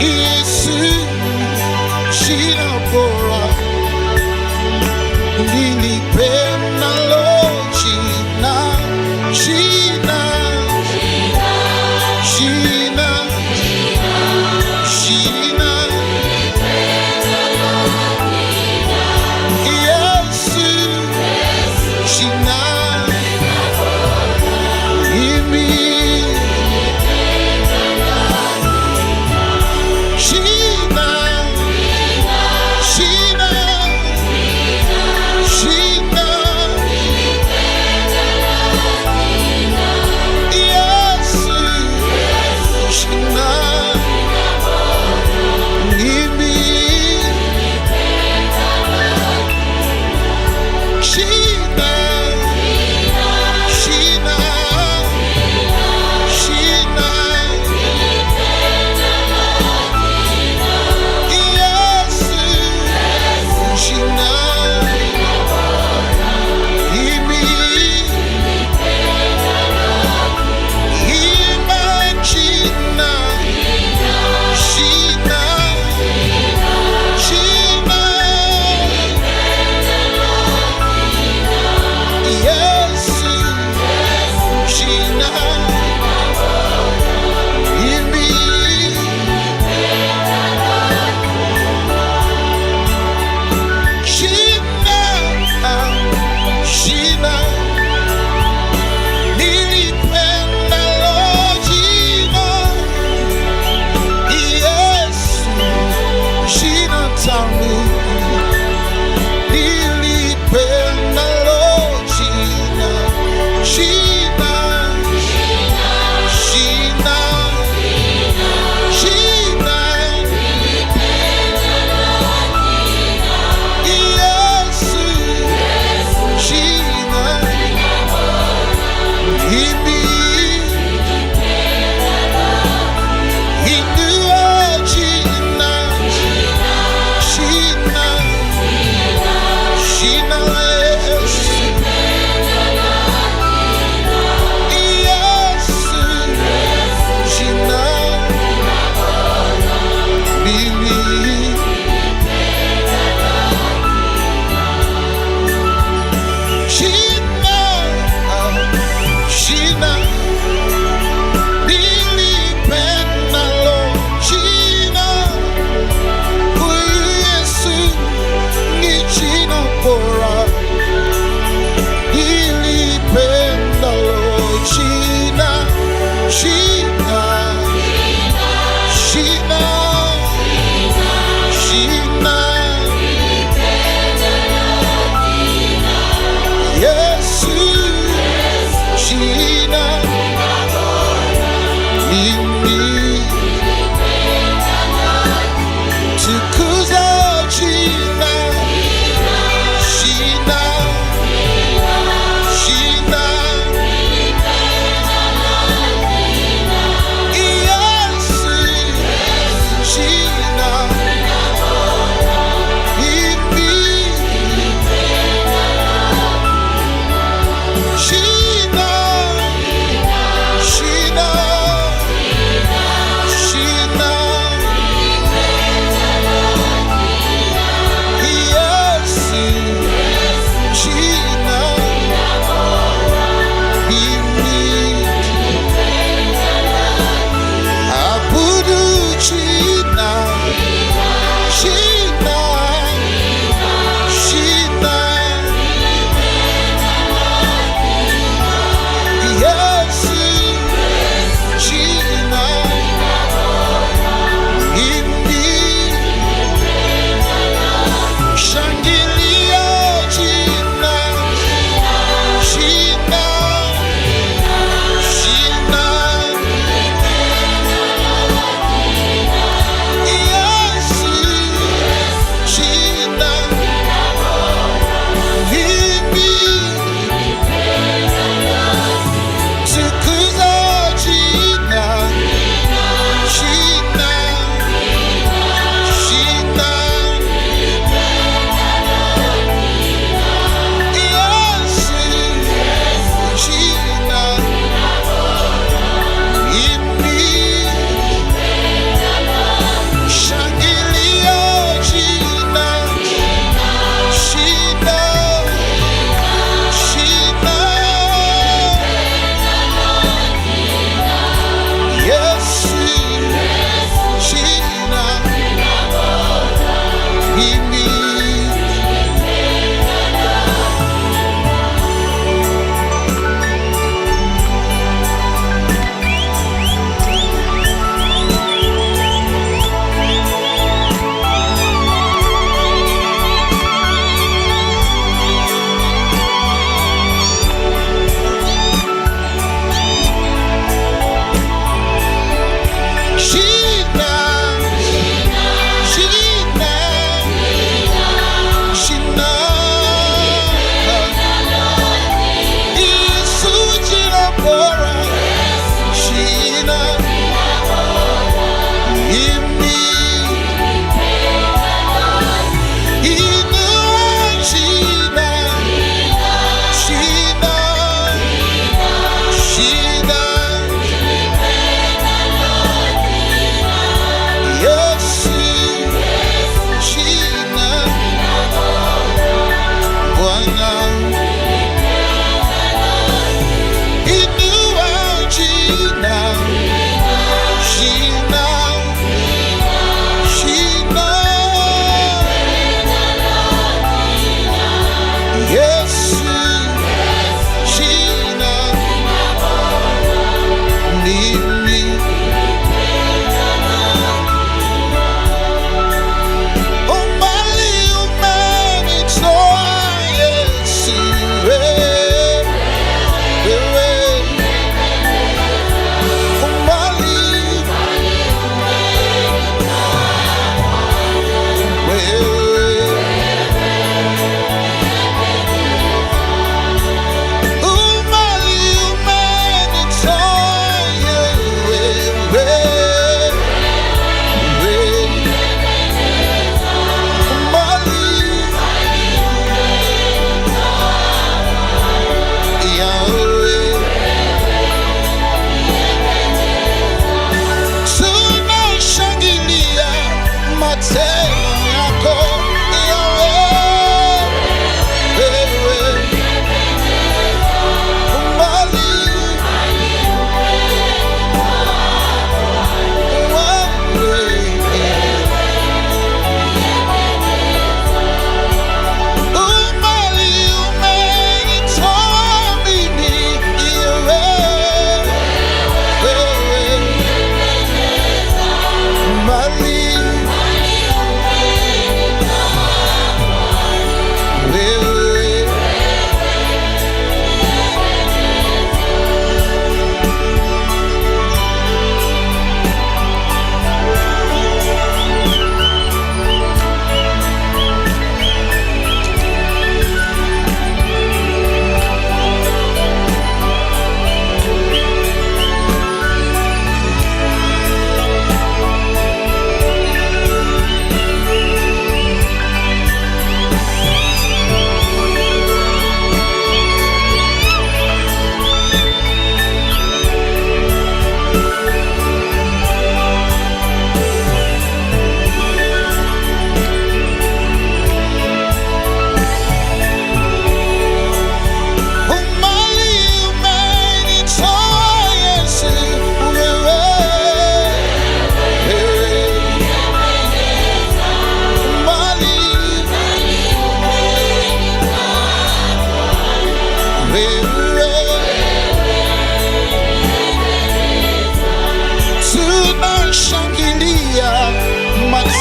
Yesu, jina bora nilipendalo, jina, jina, jina, jina. Yesu, jina mimi, jina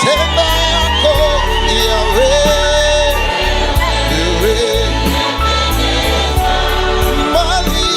matendo yako Yahweh, wewe mbali,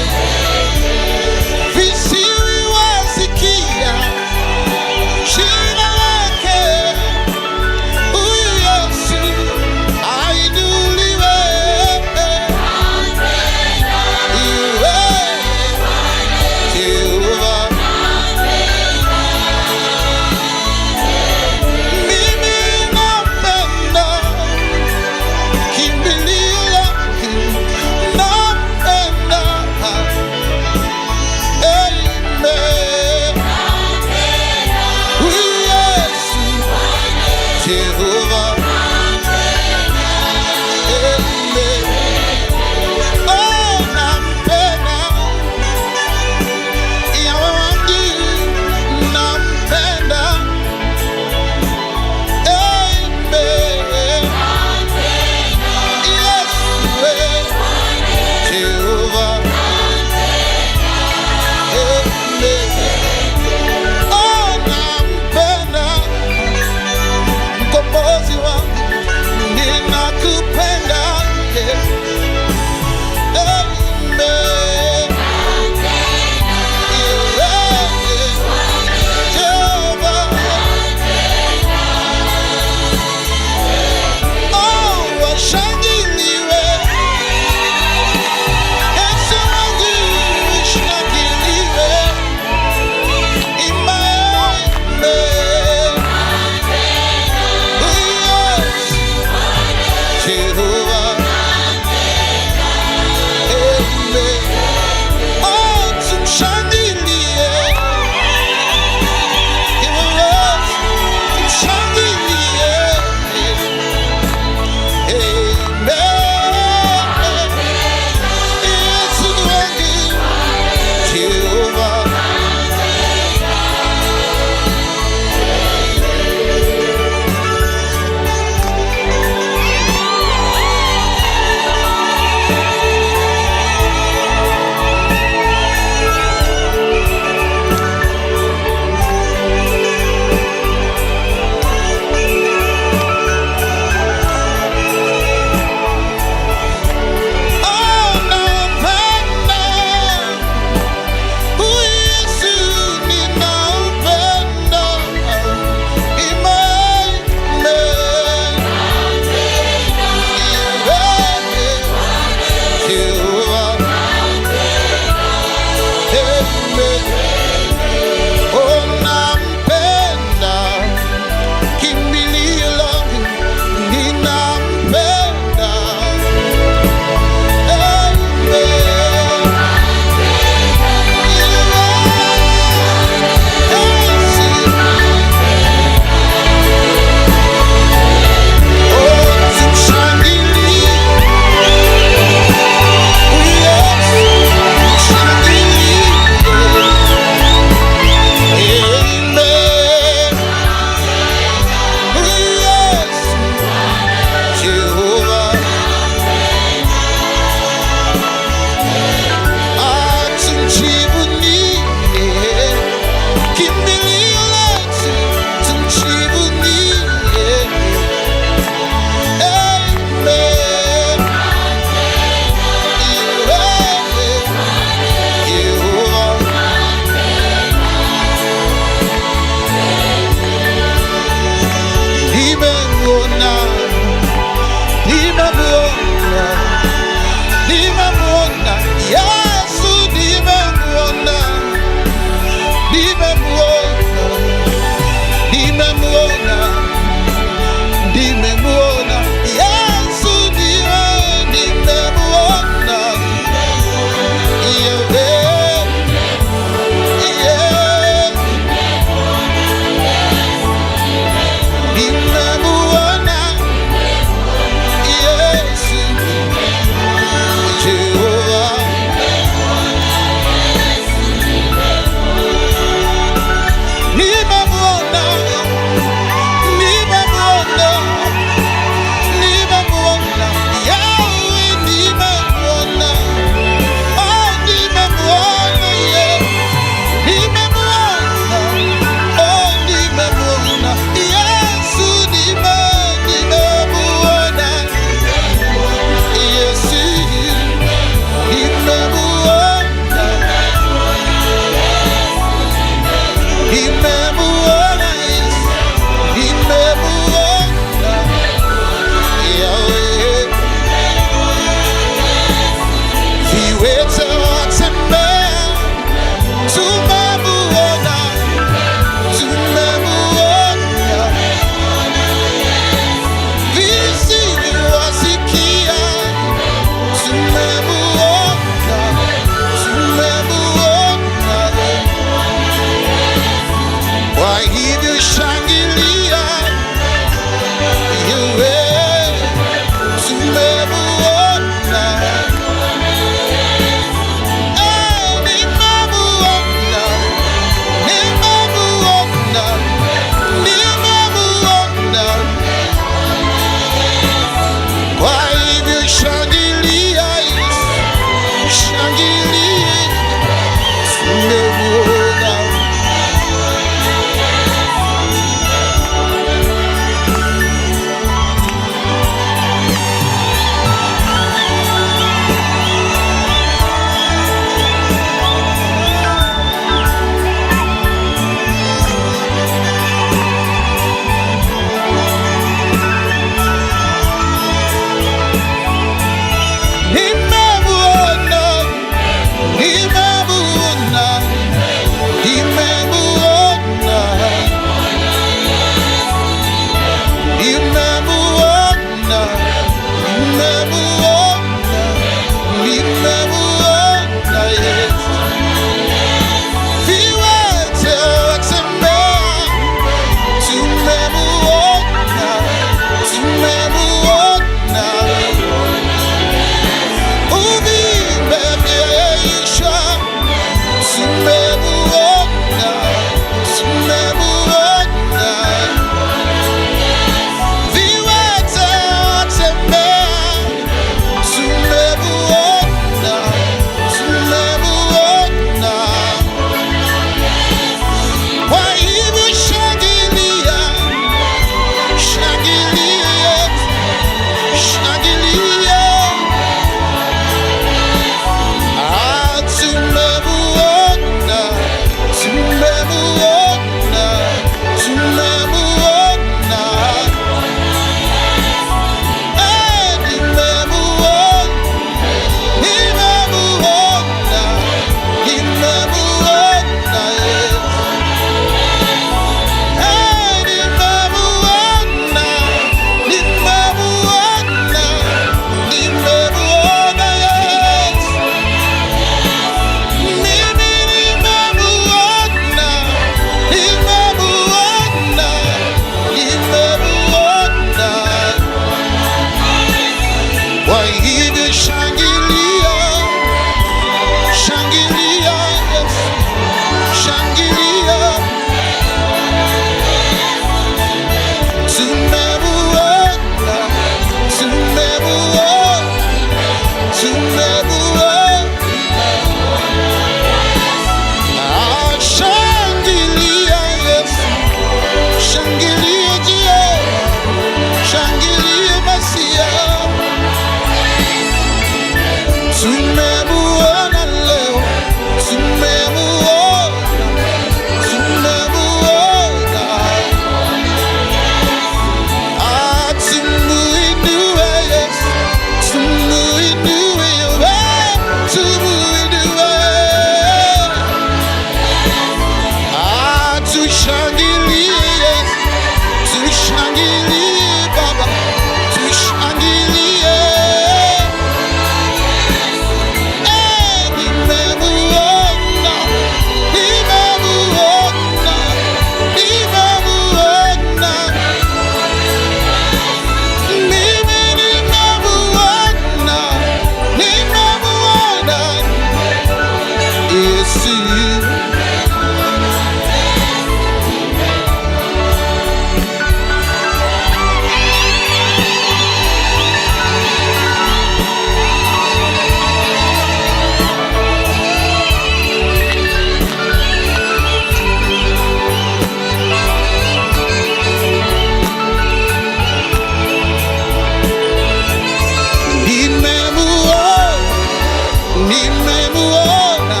Nimemuona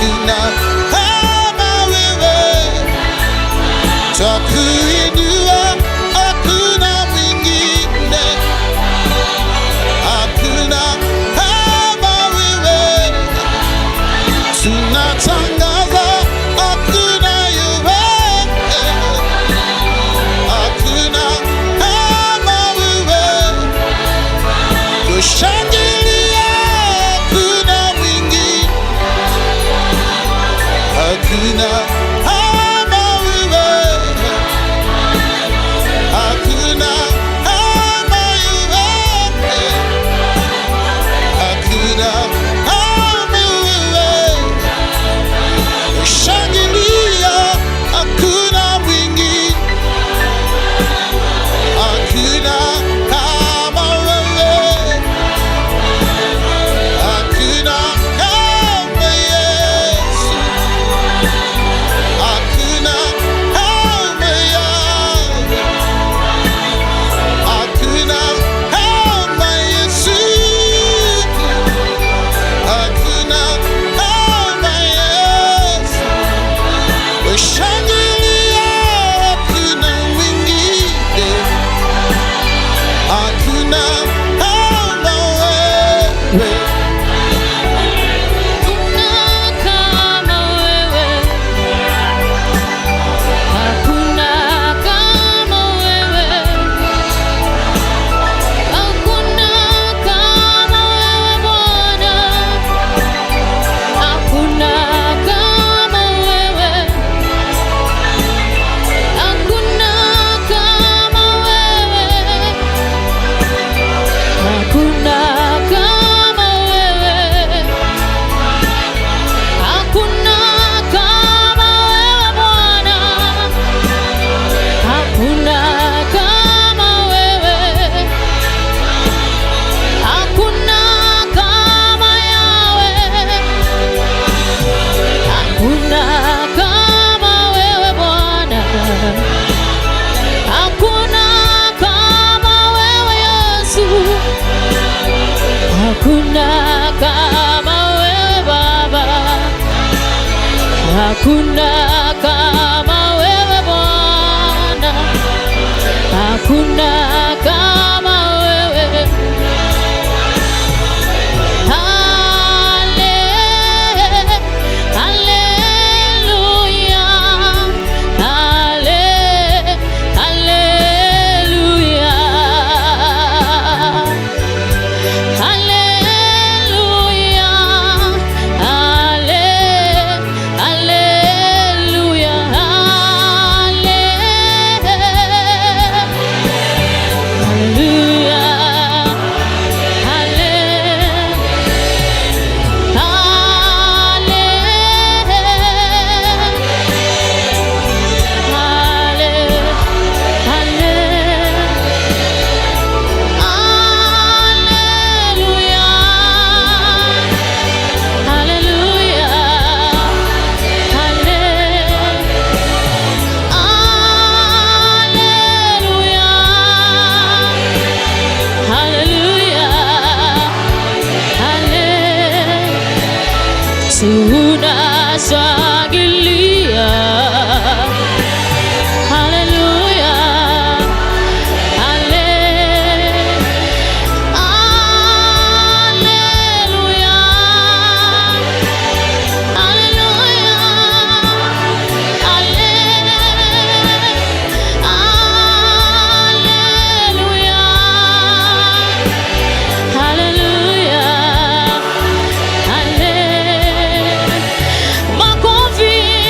hakuna kama wewe, twakuinua, hakuna mwingine, hakuna kama wewe, tunatangaza hakuna wewe, hakuna kama wewe, kushangilia hakuna mwingine, hakuna kama wewe, hakuna kama wewe, hakuna kama wewe, shangilia hakuna mwingine, hakuna kama wewe, hakuna kama Yesu, hakuna kama Yahweh, hakuna kama Yesu, hakuna kama Yesu, shangilia hakuna mwingine, hakuna kama wewe. Hakuna kama wewe, hakuna kama wewe, hakuna kama wewe Bwana, hakuna kama wewe, hakuna kama wewe, hakuna kama wewe, hakuna kama wewe Bwana, hakuna kama wewe, hakuna kama Yahweh, hakuna kama wewe Bwana, hakuna kama wewe Yesu, hakuna kama wewe Baba, hakuna kama wewe Bwana, hakuna kama wewe. Haleluya, haleluya, haleluya, haleluya, tunashangilia. Haleluya, haleluya, haleluya, haleluya, makofi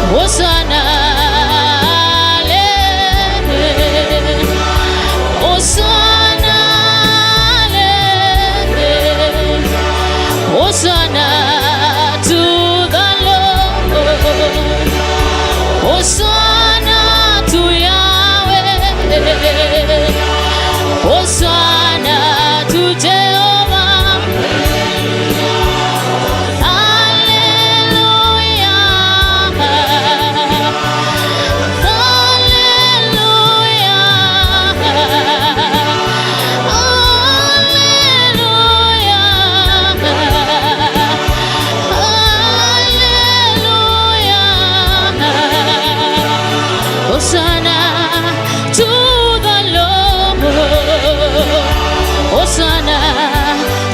Hosanna, Hosanna, Hosanna to the Lord. Hosanna to Yahweh. Hosanna to Jehovah. Hallelujah. Hallelujah. Hallelujah. Hosanna to the Lord. Hosanna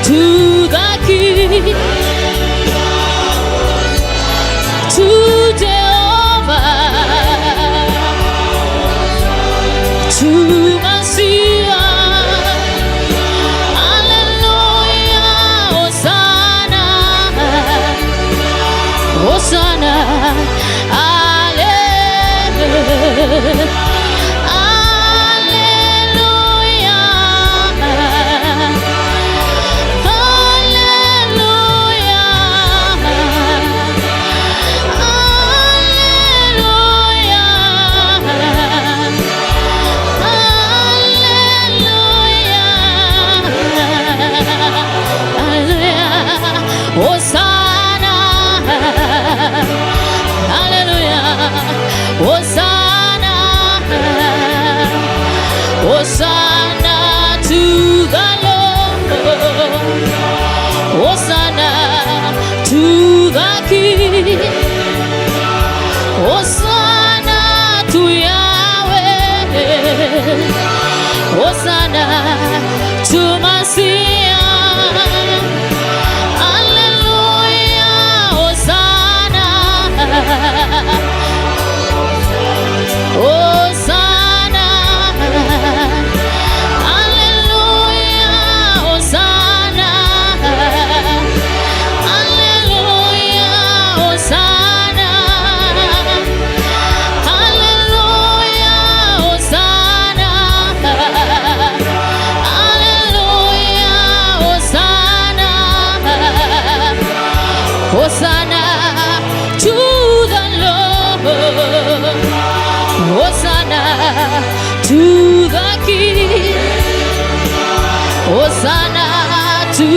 to the King. To Jehovah. To Messiah. Hallelujah. Hosanna. Hosanna. Hosanna, hallelujah, Hosanna, Hosanna to the Lord, Hosanna to the King, Hosanna to Yahweh, Hosanna to Messiah. Hosanna, hallelujah, Hosanna, hallelujah, Hosanna, hallelujah, Hosanna, hallelujah, Hosanna, Hosanna to the Lord. Hosanna to the King. Hosanna to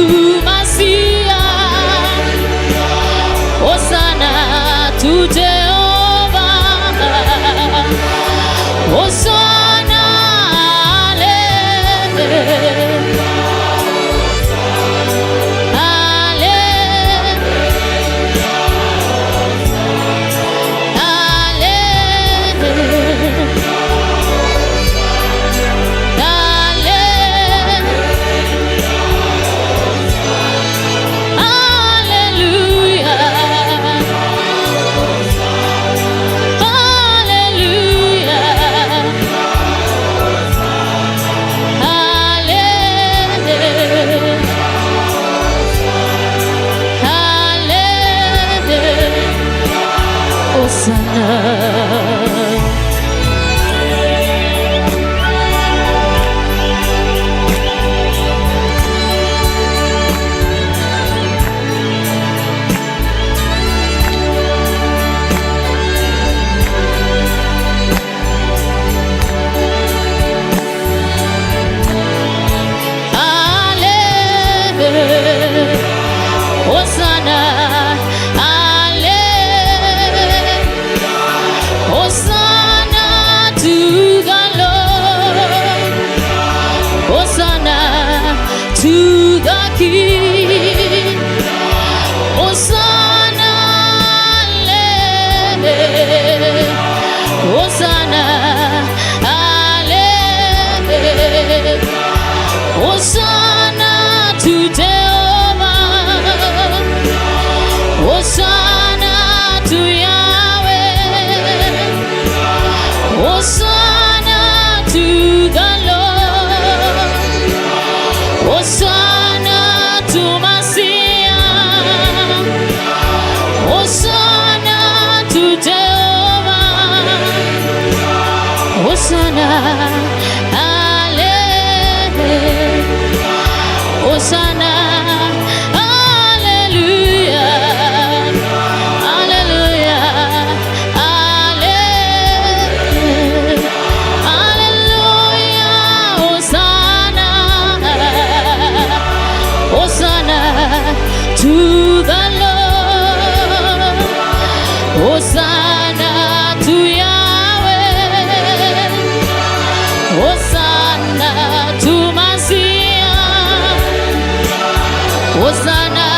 Messiah. Hosanna to Jehovah. Hosanna, Hosanna to Jehovah. Hosanna, Hosanna, hallelujah, hallelujah, hallelujah, Hosanna, Hosanna to the Lord, Hosanna to Yahweh, Hosanna to Messiah, Hosanna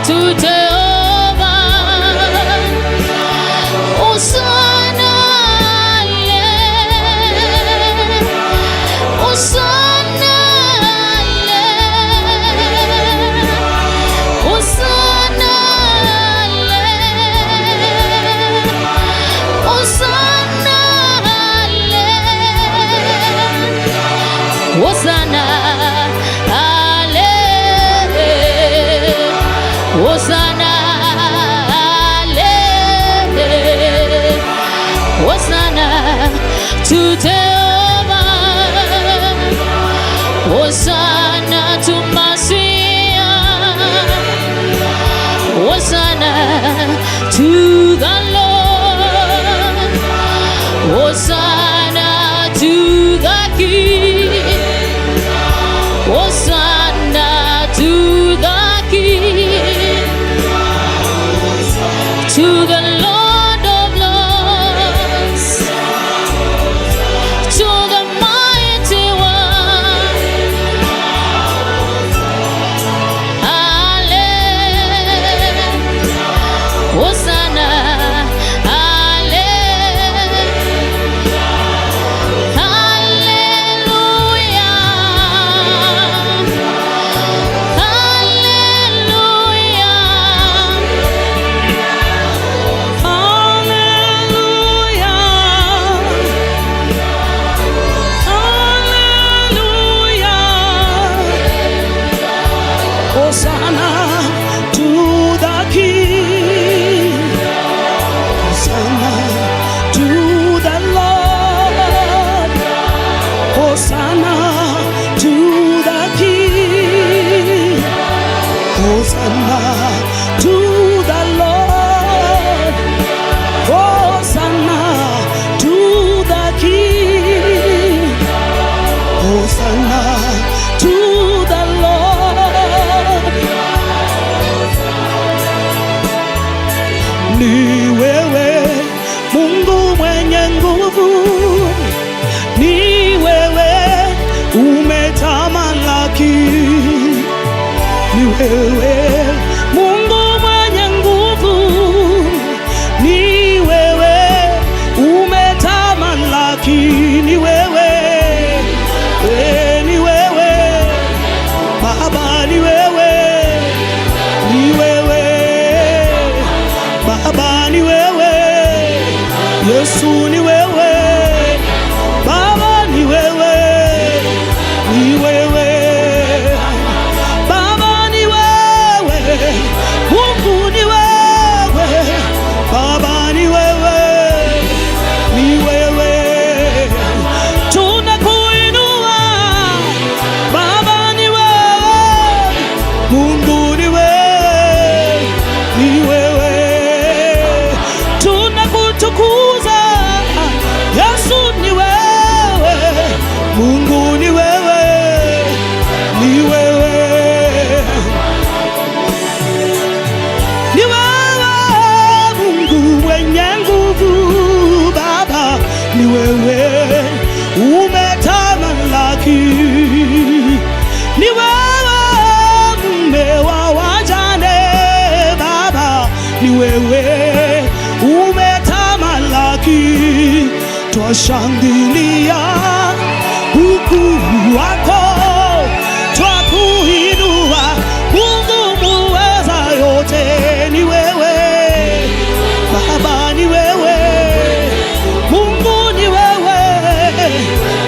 to Jehovah, Hosanna, yeah, Hosanna, yeah, Hosanna, yeah, Hosanna, yeah, Hosanna, Hosanna, Hosanna to Jehovah, Hosanna to Messiah, Hosanna to the Lord, Hosanna to the King, Hosanna to the King, to the Lord of Lords, to the mighty one, hallelujah, Hosanna, Hosanna to the King, Hosanna to the Lord, Hosanna to the King, Hosanna to the Lord, Hosanna to the King, Hosanna to the Lord. Ni wewe Mungu mwenye nguvu, ni wewe umetamalaki, ni wewe Mungu mwenye nguvu, ni wewe umetamalaki, ni wewe, ni wewe Baba, ni wewe, ni wewe Baba, ni wewe Yesu, ni wewe Baba, ni wewe, ni wewe Baba, ni wewe Mungu, ni wewe Baba, ni wewe, ni wewe tunakuinua Baba, ni wewe Mungu, ni wewe, ni wewe tunakutukuza Yesu, ni wewe Mungu, ni wewe, ni wewe, ni wewe Mungu mwenye nguvu Baba, ni wewe umetamalaki, ni wewe mume wa wajane Baba, ni wewe umetamalaki, twashangilia ukuu wako, twakuinua Mungu muweza yote, ni wewe Baba, ni wewe Mungu, ni wewe,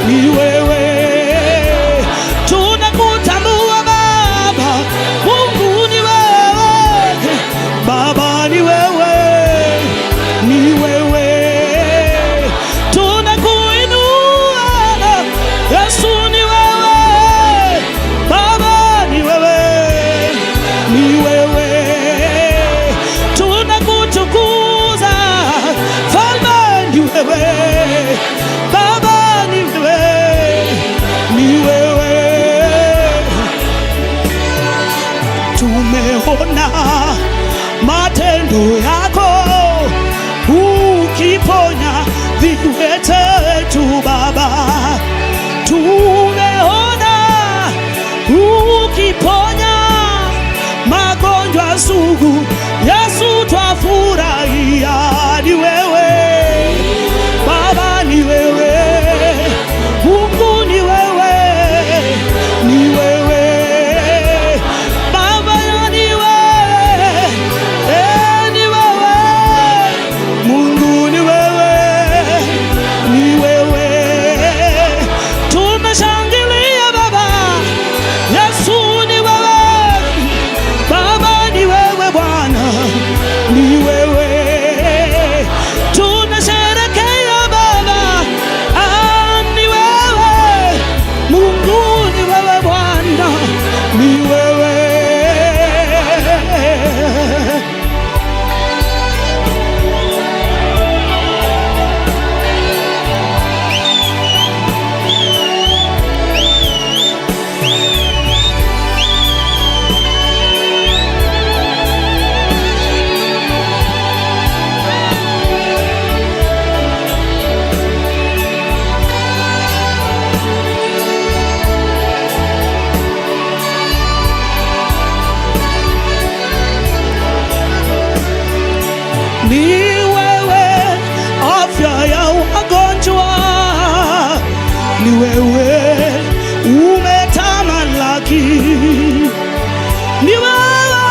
ni wewe tunakutambua Baba, Mungu ni wewe Baba, ni wewe, ni wewe tunakuinua ukiponya viwete tu Baba, tumeona ukiponya magonjwa sugu. Yesu twafurahia, ni wewe Baba, ni wewe Mungu, ni wewe, ni wewe Baba, ni wewe, ni wewe Mungu, ni wewe, ni wewe. Tumeshangilia Baba, Yesu ni wewe Baba, ni wewe Bwana, ni wewe. Tunasherehekea Baba, ni wewe Mungu, ni wewe Bwana, ni wewe. Ni wewe afya ya wagonjwa, ni wewe umetamalaki, ni wewe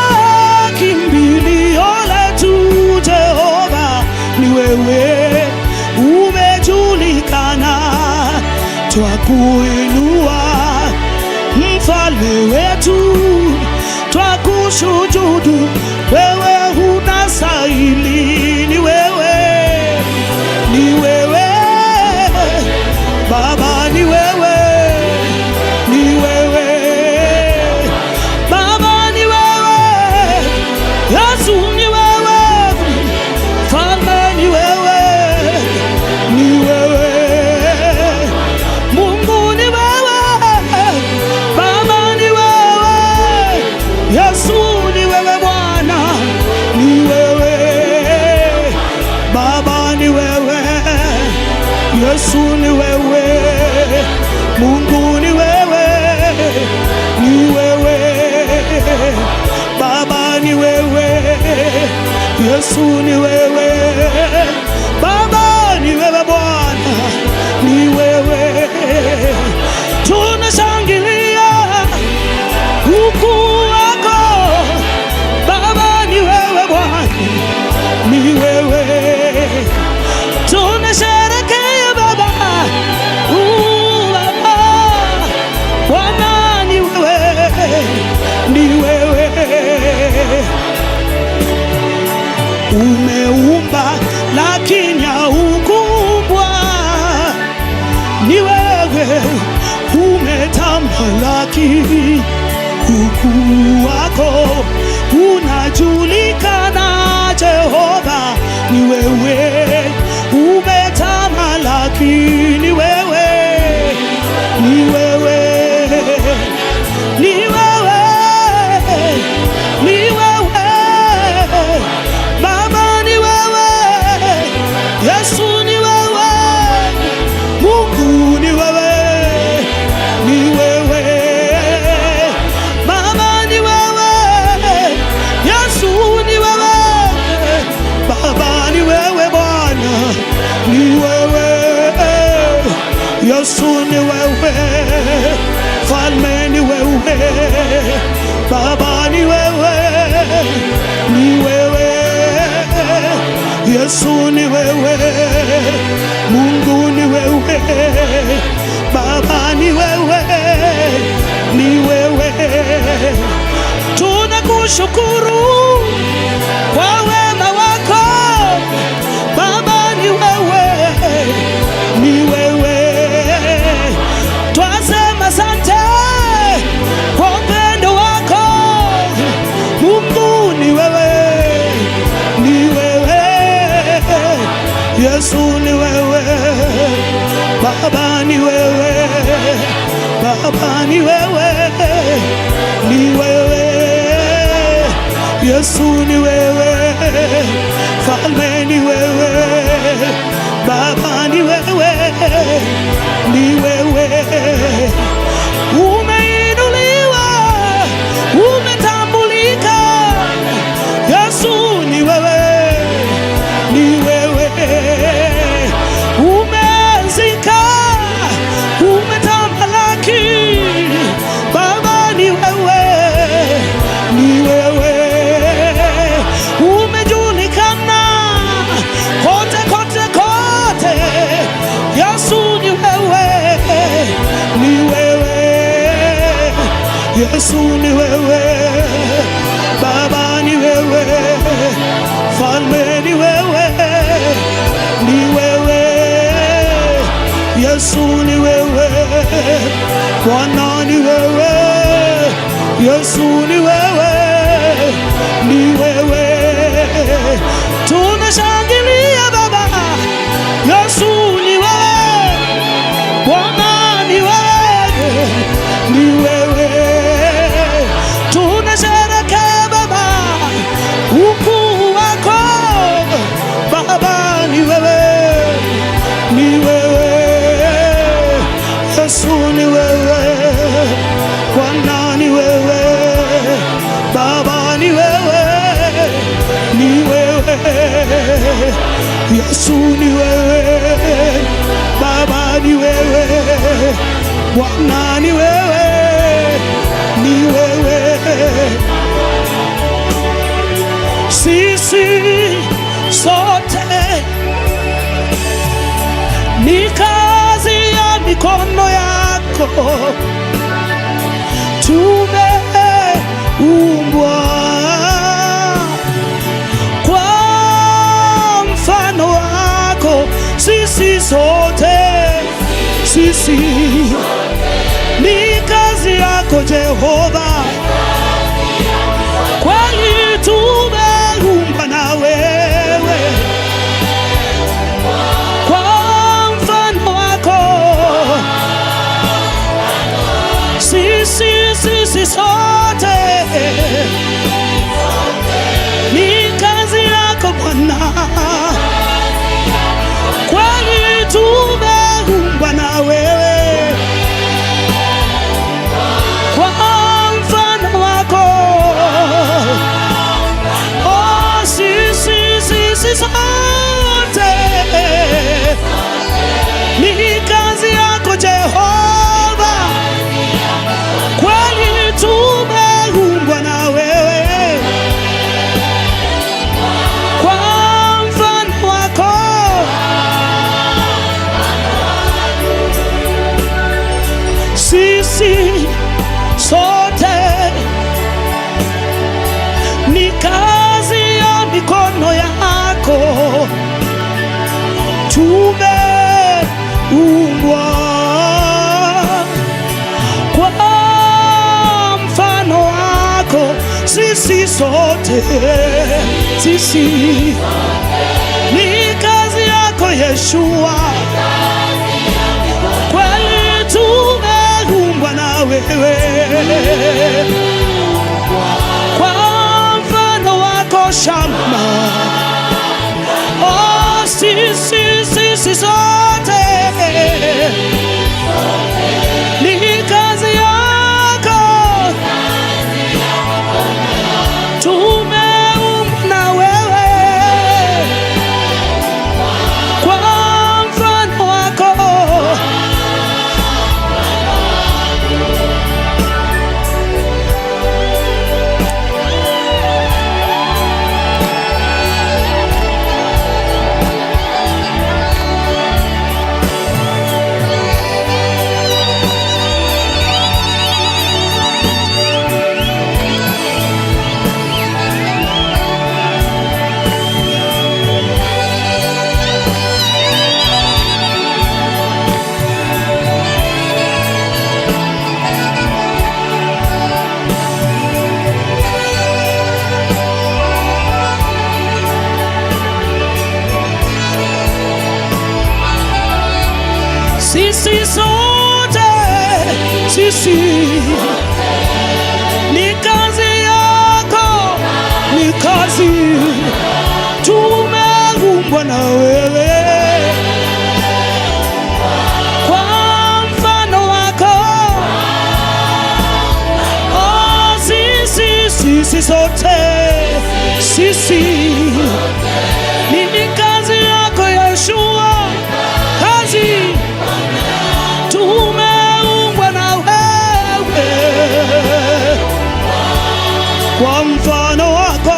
kimbilio letu Jehova, ni wewe umejulikana, twakuinua mfalme wetu, twakushujudu, wewe unastahili, ni wewe, ni wewe Baba, ni wewe, ni wewe Baba, ni wewe Yesu, ni wewe Mfalme, ni wewe, ni wewe Mungu, ni wewe Baba, ni wewe Yesu, ni wewe Bwana, ni wewe Baba, ni wewe Yesu, ni wewe Mungu, ni wewe, ni wewe Baba, ni wewe Yesu, ni wewe Baba, ni wewe Bwana, ni wewe. Tunashangilia ukuu wako Baba, ni wewe Bwana, ni wewe. Tunasherehekea Baba, Baba Bwana, ni wewe, ni wewe. Umeumba lakini haukuumbwa, ni wewe umetamalaki, ukuu wako unajulikana Jehova, ni wewe umetamalaki, ni wewe, ni wewe, ni wewe, ni wewe Baba, ni wewe Yesu, ni wewe Mungu, ni wewe, ni wewe Baba, ni wewe Yesu, ni wewe Baba, ni wewe Bwana, ni wewe Yesu, ni wewe Mfalme, ni wewe Baba, ni wewe, ni wewe Yesu, ni wewe Mungu, ni wewe Baba, ni wewe, ni wewe. Tunakushukuru kwa wema wako Baba, ni wewe, ni wewe. Twasema asante kwa upendo wako Mungu, ni wewe, ni wewe Yesu, ni wewe Baba, ni wewe Baba, ni wewe, ni wewe Yesu ni wewe, Falme ni wewe, Baba ni wewe, ni wewe. Umeinuliwa, umetambulika. Yesu ni wewe, ni wewe. Umezika, umetamalaki. Baba ni wewe, ni wewe. Umejulikana kote kote kote. Yesu ni wewe, ni wewe. Yesu ni wewe, Baba ni wewe, Falme ni wewe, ni wewe. Yesu ni wewe, Bwana ni wewe. Yesu ni wewe, ni wewe. Tunashangilia Baba. Yesu ni wewe, Bwana ni wewe, ni wewe. Tunasherehekea Baba ukuu wako. Baba ni wewe, ni wewe. Yesu ni wewe, Bwana ni wewe, Baba ni wewe, ni wewe. Yesu ni wewe, Baba ni wewe, Bwana ni wewe, ni wewe. Sisi sote ni kazi ya mikono yako, tumeumbwa kwa mfano wako. Sisi sote, sisi ni kazi yako Jehova, kwani tumeumbwa na wewe kwa mfano wako. Sisi sote ni kazi yako Bwana, kwani tumeumbwa na wewe kwa mfano wako. Oh, sisi sote ni kazi yako Jehova, kwani tumeumbwa na wewe kwa mfano wako. Sisi sote ni kazi ya mikono yako, tumeumbwa kwa mfano wako. Sisi sote, sisi ni kazi yako Yeshua, kweli tumeumbwa na wewe kwa mfano wako Shama. Oh, sisi sote ni kazi yako, tumeumbwa na wewe kwa mfano wako. Sisi sote, sisi ni kazi yako, ni kazi tumeumbwa na wewe kwa mfano wako. Oh, sisi sote sisi ni kazi yako Yeshua, kazi tumeumbwa na wewe kwa mfano wako.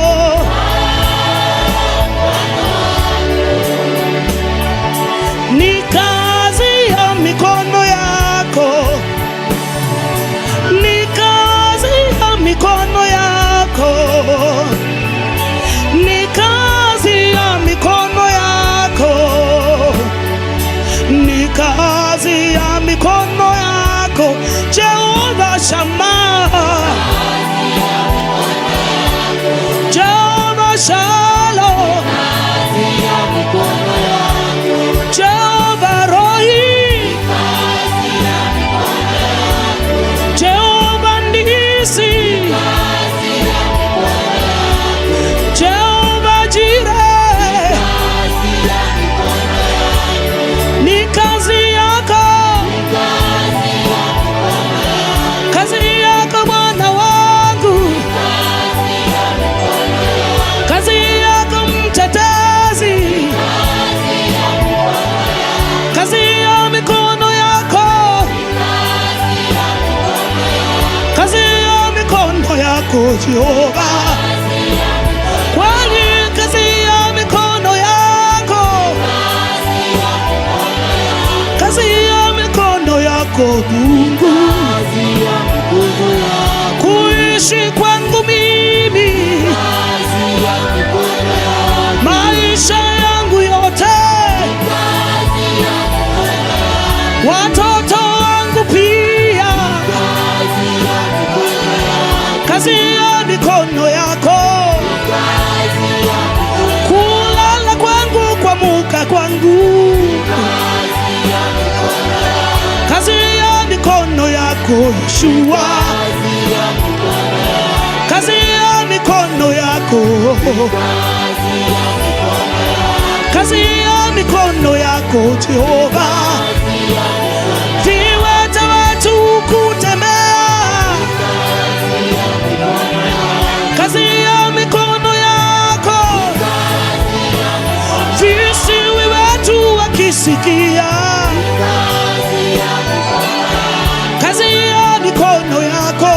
Ni kazi ya mikono yako, ni kazi ya mikono yako, ni kazi ya mikono yako, ni kazi ya mikono yako Jehova Shammah, Jehova Shalom, Jehova Rohi, Jehova Nisi, Jehova Jireh, ni kazi yako, kazi yako Bwana wangu, kazi yako mtetezi, kazi ya mikono yako, kazi ya mikono yako Jehova, kwani kazi ya mikono yako, kazi ya mikono yako Mungu, kuishi kwangu mimi, maisha yangu yote, watoto wangu pia, kazi ya mikono yako, kulala kwangu, kuamka kwangu, kazi ya mikono yako Yeshua, kazi ya mikono yako, kazi ya mikono yako Jehova, viwete wetu kutembea, kazi ya mikono yako, visiwi wetu wakisikia, kazi ya mikono yako,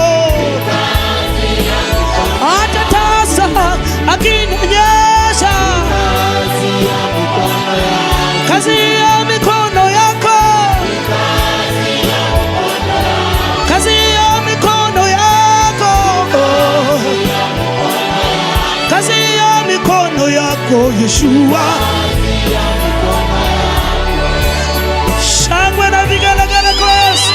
hata tasa akinyonyesha, kazi ya mikono yako, kazi ya mikono yako, kazi ya mikono yako Yeshua, shangwe na vigelegele kwa Yesu.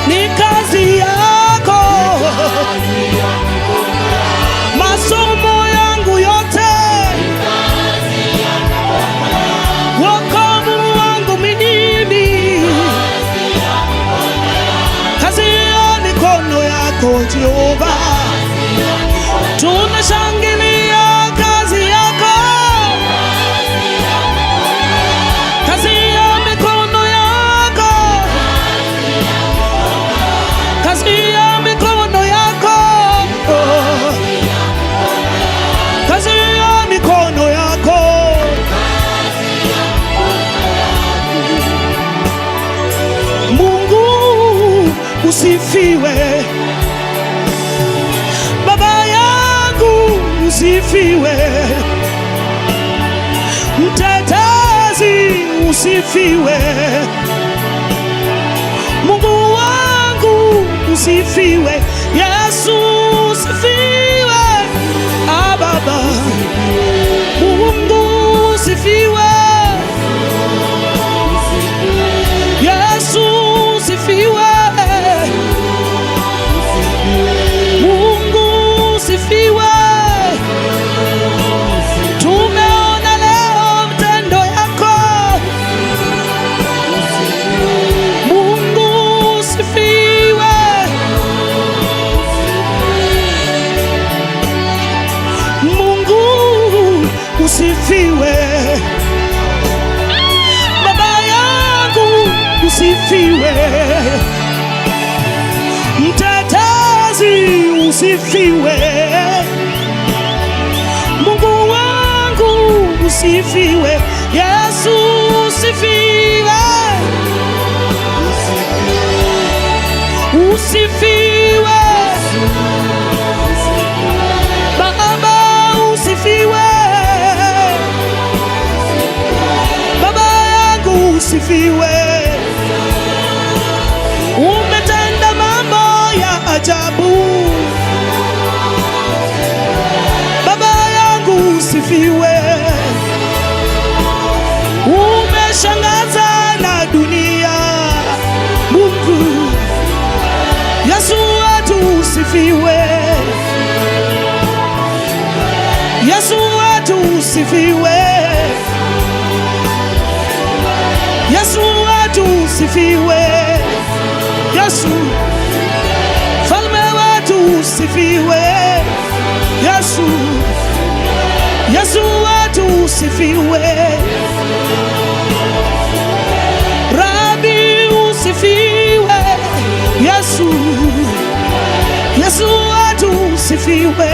Ni kazi yako, masomo yangu yote, wokovu wangu mimi, kazi ya mikono yako Jehova, tunashangilia kazi yako, kazi ya mikono yako, kazi ya mikono yako, kazi ya mikono yako, Mungu usifiwe, Baba yangu usifiwe, mtetezi usifiwe, usifiwe. Yesu usifiwe. Baba Mungu usifiwe. Yesu usifiwe. Mungu usifiwe. Tumeona leo mtendo yako. Mungu usifiwe. Mungu usifiwe. Baba yangu usifiwe. Mtetezi usifiwe. Mungu wangu usifiwe. Yesu usifiwe. Usifiwe. Baba usifiwe. Baba yangu usifiwe. Umetenda mambo ya ajabu. Baba yangu usifiwe. Umeshangaza na dunia. Mungu Yesu wetu usifiwe. Yesu wetu usifiwe. Yesu wetu usifiwe. Yesu falme wetu usifiwe. Yesu Yesu wetu usifiwe. Rabi usifiwe. Yesu Yesu wetu usifiwe.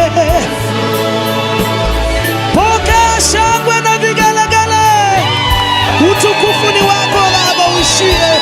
Pokea shangwe na vigelegele. Utukufu ni wako Baba uishie.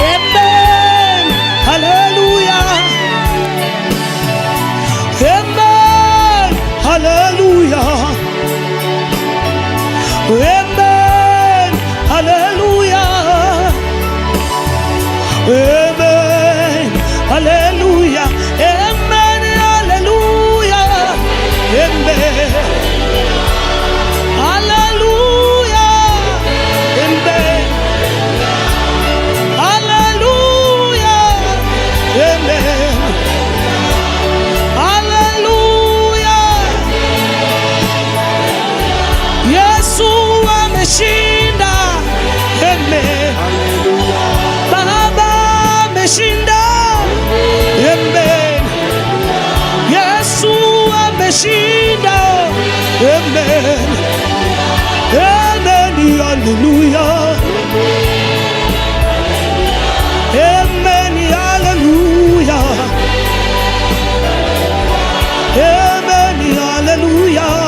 Amen, hallelujah. Amen, hallelujah. Amen, hallelujah. Amen, hallelujah. Amen, hallelujah. Amen, hallelujah. Yesu ameshinda. Amen. Baba ameshinda. Amen. Yesu ameshinda. Amen. Amen. Hallelujah. Amen. Hallelujah. Amen. Hallelujah.